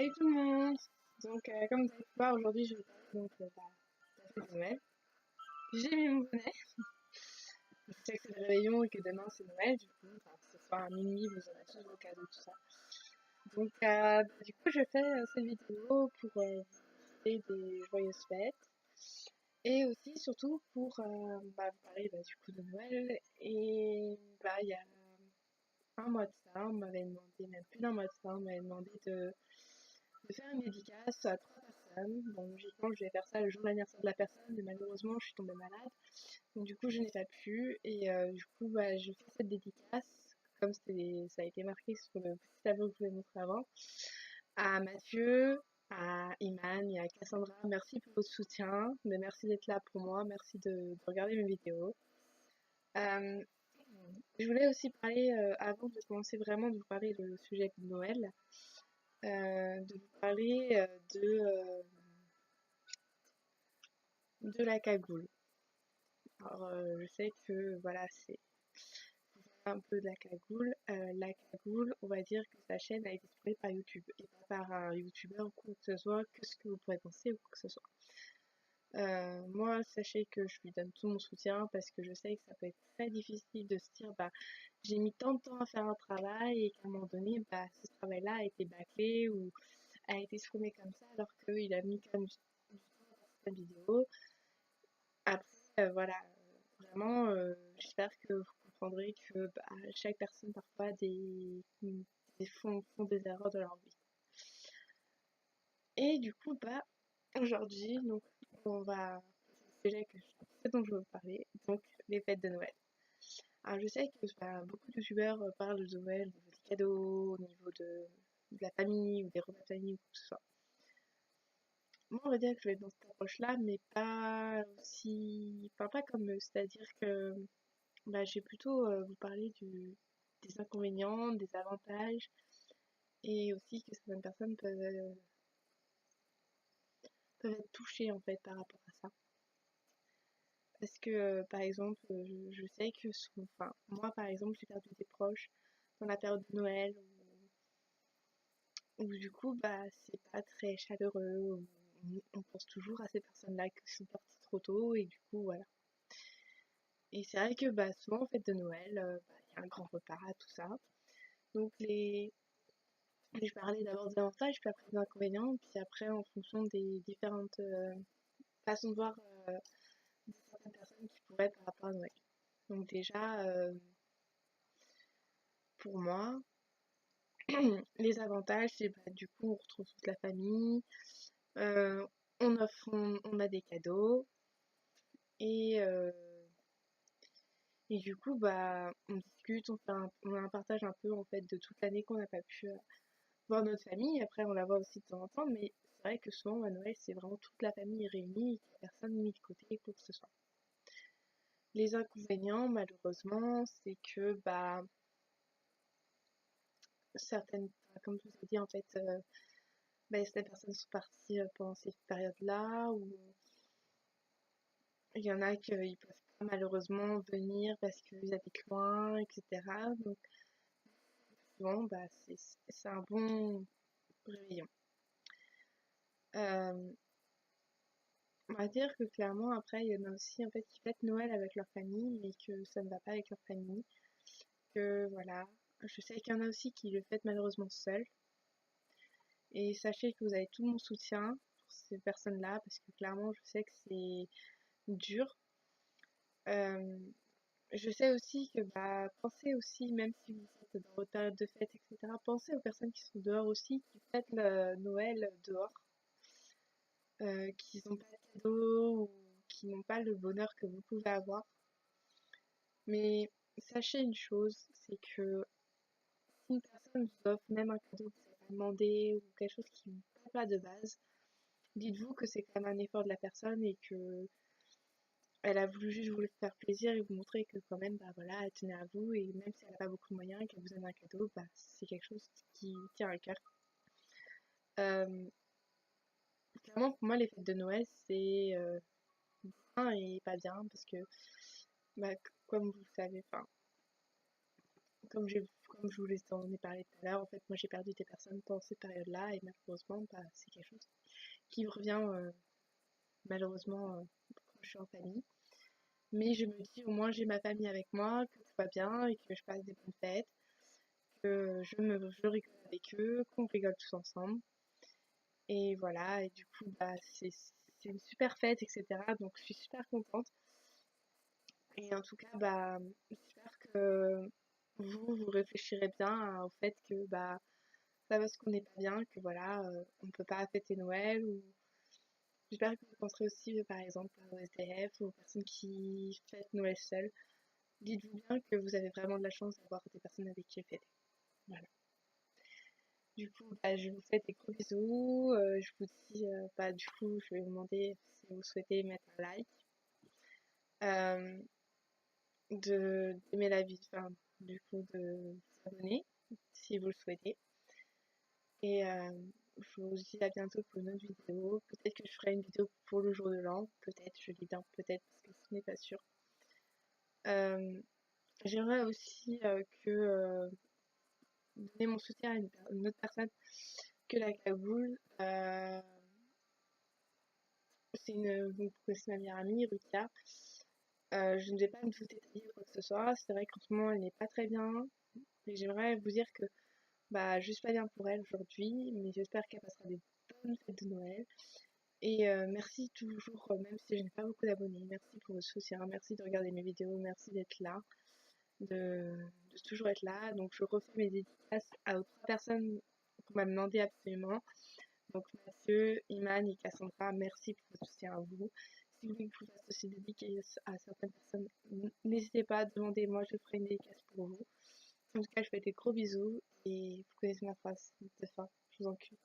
Salut tout le monde! Comme vous avez pu voir, aujourd'hui je vais parler de la fête de Noël. J'ai mis mon bonnet. Je sais que c'est le réveillon et que demain c'est Noël, ce soir à minuit vous aurez tous vos cadeaux, tout ça. Je fais cette vidéo pour vous souhaiter des joyeuses fêtes et aussi surtout pour vous parler du coup de Noël. Il y a un mois de ça, on m'avait demandé, même plus d'un mois de ça, on m'avait demandé de faire une dédicace à trois personnes. Bon, logiquement, je vais faire ça le jour de l'anniversaire de la personne, mais malheureusement, je suis tombée malade. Donc, du coup, je n'ai pas pu. Je fais cette dédicace, comme ça a été marqué sur le petit tableau que je vous ai montré avant, à Mathieu, à Iman et à Cassandra. Merci pour votre soutien, mais merci d'être là pour moi, merci de regarder mes vidéos. Euh, je voulais aussi parler, avant de commencer vraiment de vous parler du sujet de Noël, de vous parler de la cagoule. Je sais que voilà, c'est un peu de la cagoule. La cagoule, on va dire que sa chaîne a été supprimée par YouTube et pas par un youtubeur ou quoi que ce soit, que ce que vous pourrez penser ou quoi que ce soit. Moi, sachez que je lui donne tout mon soutien parce que je sais que ça peut être très difficile de se dire, j'ai mis tant de temps à faire un travail et qu'à un moment donné, ce travail-là a été bâclé ou a été supprimé comme ça alors qu'il a mis quand même du temps à faire cette vidéo. Après, voilà, vraiment, j'espère que vous comprendrez que chaque personne parfois font des erreurs dans leur vie. Et du coup, aujourd'hui, donc, on va c'est le sujet ce dont je veux vous parler, donc les fêtes de Noël. Alors, je sais que beaucoup de youtubeurs parlent de Noël, des cadeaux, au niveau de la famille ou des repas de famille ou quoi que ce soit. Moi, on va dire que je vais être dans cette approche-là, mais pas aussi. Enfin, pas comme eux. C'est-à-dire que je vais plutôt vous parler des inconvénients, des avantages, et aussi que certaines personnes peuvent être touchées en fait par rapport à ça. Parce que, par exemple, je sais que moi, par exemple, j'ai perdu des proches dans la période de Noël où du coup, c'est pas très chaleureux. On pense toujours à ces personnes-là qui sont parties trop tôt, et du coup, voilà. Et c'est vrai que souvent en fête de Noël, il y a un grand repas, tout ça. Donc je parlais d'abord des avantages, puis après des inconvénients, puis après en fonction des différentes façons de voir de certaines personnes qui pourraient par rapport à Noël. Donc déjà, pour moi, les avantages, c'est du coup on retrouve toute la famille, euh, on a des cadeaux, et, euh, et du coup on discute, on a un partage un peu en fait de toute l'année qu'on n'a pas pu voir notre famille. Après, on la voit aussi de temps en temps, mais c'est vrai que souvent à Noël, c'est vraiment toute la famille réunie et qu'il n'y a personne mis de côté pour que ce soit. Les inconvénients, malheureusement, c'est que certaines, comme je vous ai dit, en fait, certaines personnes sont parties pendant cette période-là, ou il y en a qui ne peuvent pas malheureusement venir parce qu'ils habitent loin, etc. Donc souvent, c'est un bon réveillon. Euh, On va dire que clairement, après, il y en a aussi en fait qui fêtent Noël avec leur famille, mais que ça ne va pas avec leur famille. Que voilà, je sais qu'il y en a aussi qui le fêtent malheureusement seuls. Et sachez que vous avez tout mon soutien pour ces personnes-là, parce que clairement, je sais que c'est dur. Euh, je sais aussi que pensez aussi, même si vous êtes dans votre période de fête, etc., pensez aux personnes qui sont dehors aussi, qui fêtent le Noël dehors, qui n'ont pas de cadeaux ou qui n'ont pas le bonheur que vous pouvez avoir. Mais sachez une chose, c'est que si une personne vous offre même un cadeau que vous n'avez pas demandé ou quelque chose qui ne vous plaît pas de base, dites-vous que c'est quand même un effort de la personne et que elle a voulu juste vous faire plaisir et vous montrer que quand même, voilà, elle tenait à vous, et même si elle n'a pas beaucoup de moyens et qu'elle vous donne un cadeau, c'est quelque chose qui tient à cœur. Euh, Clairement, pour moi, les fêtes de Noël, c'est bien et pas bien parce que, comme vous le savez, enfin, comme comme je vous en ai parlé tout à l'heure, en fait, moi j'ai perdu des personnes pendant cette période-là et malheureusement, bah, c'est quelque chose qui me revient malheureusement quand je suis en famille. Mais je me dis au moins j'ai ma famille avec moi, que tout va bien et que je passe des bonnes fêtes, que je rigole avec eux, qu'on rigole tous ensemble. Et voilà, et du coup, bah, c'est une super fête, etc. Donc je suis super contente. Et en tout cas, bah, j'espère que vous réfléchirez bien au fait que bah, ça parce qu'on n'est pas bien, que voilà, on ne peut pas fêter Noël. Ou j'espère que vous penserez aussi, par exemple, aux SDF ou aux personnes qui fêtent Noël seules. Dites-vous bien que vous avez vraiment de la chance d'avoir des personnes avec qui fêter. Voilà. Du coup, bah, je vous fais des gros bisous. Je vous dis, bah, du coup, je vais vous demander si vous souhaitez mettre un like, euh, d'aimer la vidéo, enfin, du coup, de vous abonner si vous le souhaitez. Et je vous dis à bientôt pour une autre vidéo. Peut-être que je ferai une vidéo pour le jour de l'an. Peut-être, je dis bien peut-être parce que ce n'est pas sûr. J'aimerais aussi que donner mon soutien à une autre personne que la cagoule. Vous connaissez ma meilleure amie, Rukia. Je ne vais pas vous détailler quoi que ce soit. C'est vrai qu'en ce moment, elle n'est pas très bien. Mais j'aimerais vous dire que bah, je suis pas bien pour elle aujourd'hui. Mais j'espère qu'elle passera des bonnes fêtes de Noël. Et merci toujours, même si je n'ai pas beaucoup d'abonnés. Merci pour votre soutien. Merci de regarder mes vidéos. Merci d'être là. De toujours être là. Donc je refais mes dédicaces à aux 3 personnes qu'on m'a demandé absolument. Donc Mathieu, Iman et Cassandra, merci pour votre soutien à vous. Si vous voulez que je vous fasse aussi des dédicaces à certaines personnes, n'hésitez pas, demandez-moi, je ferai une dédicace pour vous. En tout cas, je vous fais des gros bisous et vous connaissez ma phrase de fin. Je vous encule.